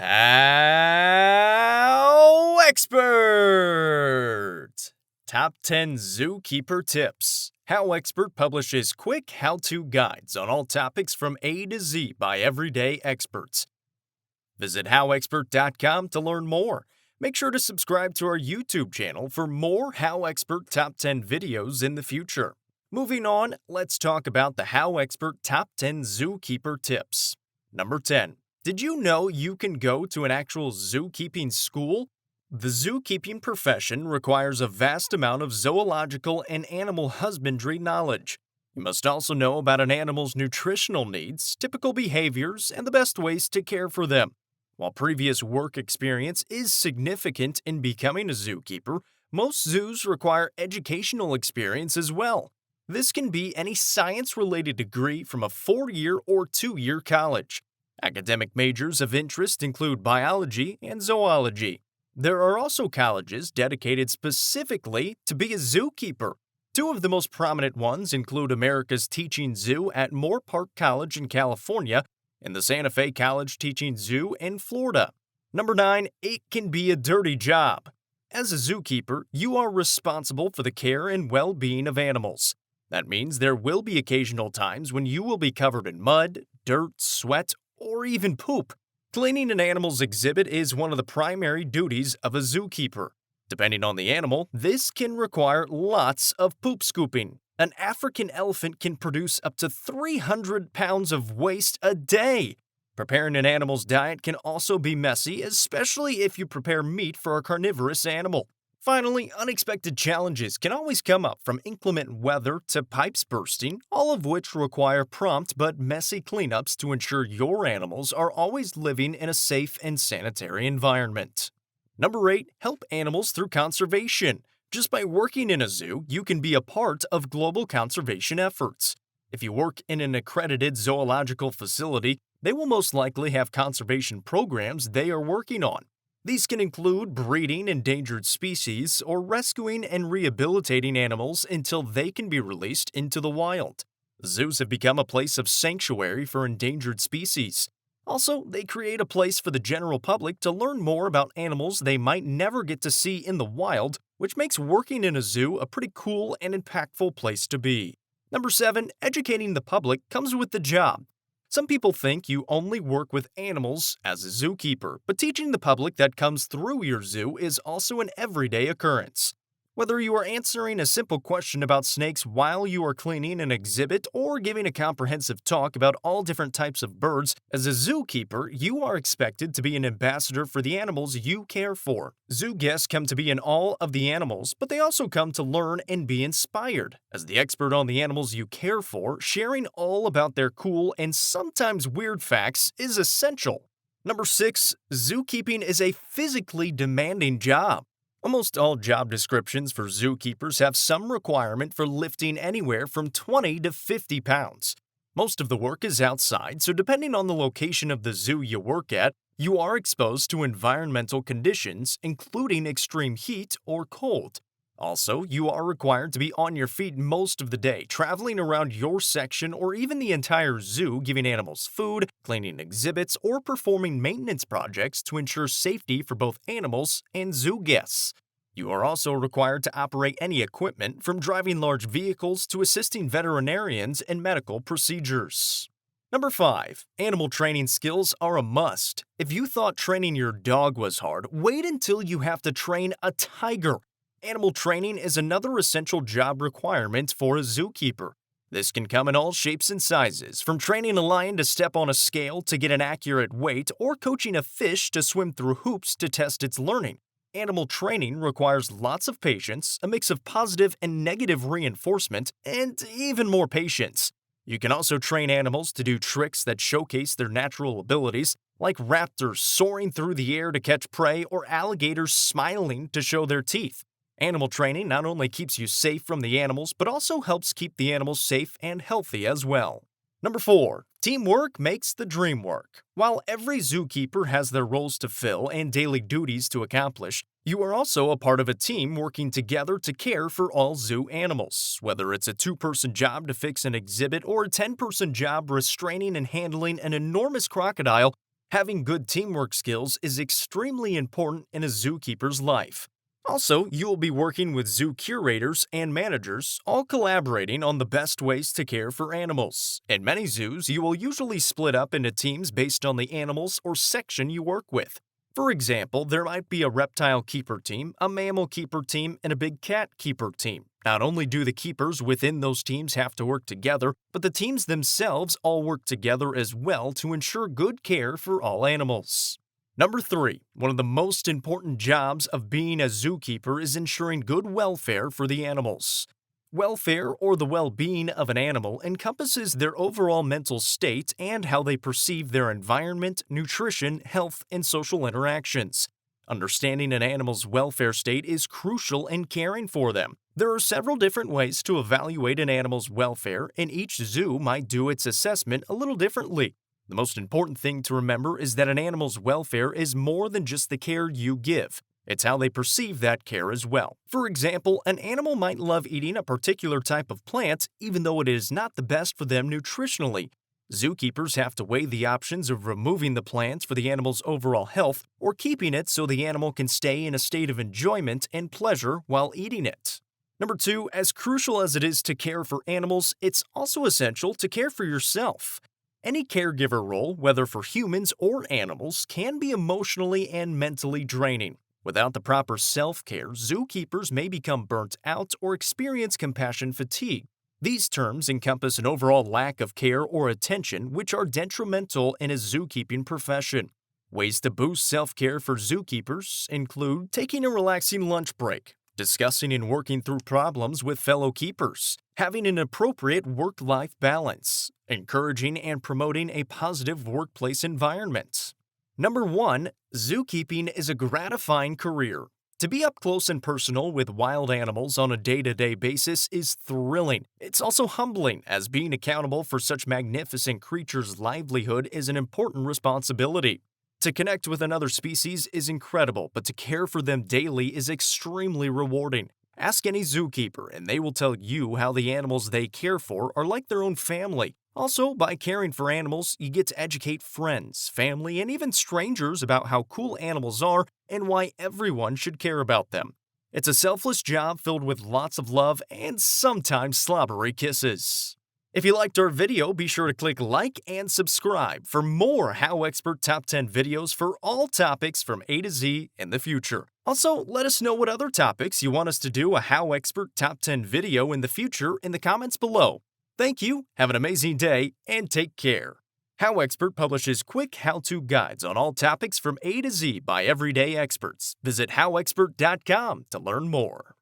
HowExpert! Top 10 Zookeeper Tips. HowExpert publishes quick how-to guides on all topics from A to Z by everyday experts. Visit HowExpert.com to learn more. Make sure to subscribe to our YouTube channel for more HowExpert Top 10 videos in the future. Moving on, let's talk about the HowExpert Top 10 Zookeeper Tips. Number 10. Did you know you can go to an actual zookeeping school? The zookeeping profession requires a vast amount of zoological and animal husbandry knowledge. You must also know about an animal's nutritional needs, typical behaviors, and the best ways to care for them. While previous work experience is significant in becoming a zookeeper, most zoos require educational experience as well. This can be any science-related degree from a 4-year or 2-year college. Academic majors of interest include biology and zoology. There are also colleges dedicated specifically to be a zookeeper. Two of the most prominent ones include America's Teaching Zoo at Moore Park College in California and the Santa Fe College Teaching Zoo in Florida. Number 9. It can be a dirty job. As a zookeeper, you are responsible for the care and well-being of animals. That means there will be occasional times when you will be covered in mud, dirt, sweat, or even poop. Cleaning an animal's exhibit is one of the primary duties of a zookeeper. Depending on the animal, this can require lots of poop scooping. An African elephant can produce up to 300 pounds of waste a day. Preparing an animal's diet can also be messy, especially if you prepare meat for a carnivorous animal. Finally, unexpected challenges can always come up, from inclement weather to pipes bursting, all of which require prompt but messy cleanups to ensure your animals are always living in a safe and sanitary environment. Number 8. Help animals through conservation. Just by working in a zoo, you can be a part of global conservation efforts. If you work in an accredited zoological facility, they will most likely have conservation programs they are working on. These can include breeding endangered species or rescuing and rehabilitating animals until they can be released into the wild. Zoos have become a place of sanctuary for endangered species. Also, they create a place for the general public to learn more about animals they might never get to see in the wild, which makes working in a zoo a pretty cool and impactful place to be. Number 7. Educating the public comes with the job. Some people think you only work with animals as a zookeeper, but teaching the public that comes through your zoo is also an everyday occurrence. Whether you are answering a simple question about snakes while you are cleaning an exhibit or giving a comprehensive talk about all different types of birds, as a zookeeper, you are expected to be an ambassador for the animals you care for. Zoo guests come to be in awe of the animals, but they also come to learn and be inspired. As the expert on the animals you care for, sharing all about their cool and sometimes weird facts is essential. Number 6. Zookeeping is a physically demanding job. Almost all job descriptions for zookeepers have some requirement for lifting anywhere from 20 to 50 pounds. Most of the work is outside, so depending on the location of the zoo you work at, you are exposed to environmental conditions, including extreme heat or cold. Also, you are required to be on your feet most of the day, traveling around your section or even the entire zoo, giving animals food, cleaning exhibits, or performing maintenance projects to ensure safety for both animals and zoo guests. You are also required to operate any equipment, from driving large vehicles to assisting veterinarians in medical procedures. Number 5. Animal training skills are a must. If you thought training your dog was hard, wait until you have to train a tiger. Animal training is another essential job requirement for a zookeeper. This can come in all shapes and sizes, from training a lion to step on a scale to get an accurate weight, or coaching a fish to swim through hoops to test its learning. Animal training requires lots of patience, a mix of positive and negative reinforcement, and even more patience. You can also train animals to do tricks that showcase their natural abilities, like raptors soaring through the air to catch prey or alligators smiling to show their teeth. Animal training not only keeps you safe from the animals, but also helps keep the animals safe and healthy as well. Number 4. Teamwork makes the dream work. While every zookeeper has their roles to fill and daily duties to accomplish, you are also a part of a team working together to care for all zoo animals. Whether it's a 2-person job to fix an exhibit or a 10-person job restraining and handling an enormous crocodile, Having good teamwork skills is extremely important in a zookeeper's life. Also, you will be working with zoo curators and managers, all collaborating on the best ways to care for animals. In many zoos, you will usually split up into teams based on the animals or section you work with. For example, there might be a reptile keeper team, a mammal keeper team, and a big cat keeper team. Not only do the keepers within those teams have to work together, but the teams themselves all work together as well to ensure good care for all animals. Number 3. One of the most important jobs of being a zookeeper is ensuring good welfare for the animals. Welfare, or the well-being of an animal, encompasses their overall mental state and how they perceive their environment, nutrition, health, and social interactions. Understanding an animal's welfare state is crucial in caring for them. There are several different ways to evaluate an animal's welfare, and each zoo might do its assessment a little differently. The most important thing to remember is that an animal's welfare is more than just the care you give. It's how they perceive that care as well. For example, an animal might love eating a particular type of plant even though it is not the best for them nutritionally. Zookeepers have to weigh the options of removing the plant for the animal's overall health or keeping it so the animal can stay in a state of enjoyment and pleasure while eating it. Number 2, as crucial as it is to care for animals, it's also essential to care for yourself. Any caregiver role, whether for humans or animals, can be emotionally and mentally draining. Without the proper self-care, zookeepers may become burnt out or experience compassion fatigue. These terms encompass an overall lack of care or attention which are detrimental in a zookeeping profession. Ways to boost self-care for zookeepers include taking a relaxing lunch break, discussing and working through problems with fellow keepers, having an appropriate work-life balance, encouraging and promoting a positive workplace environment. Number 1. Zookeeping is a gratifying career. To be up close and personal with wild animals on a day-to-day basis is thrilling. It's also humbling, as being accountable for such magnificent creatures' livelihood is an important responsibility. To connect with another species is incredible, but to care for them daily is extremely rewarding. Ask any zookeeper, and they will tell you how the animals they care for are like their own family. Also, by caring for animals, you get to educate friends, family, and even strangers about how cool animals are and why everyone should care about them. It's a selfless job filled with lots of love and sometimes slobbery kisses. If you liked our video, be sure to click like and subscribe for more HowExpert Top 10 videos for all topics from A to Z in the future. Also, let us know what other topics you want us to do a HowExpert Top 10 video in the future in the comments below. Thank you, have an amazing day, and take care. HowExpert publishes quick how-to guides on all topics from A to Z by everyday experts. Visit HowExpert.com to learn more.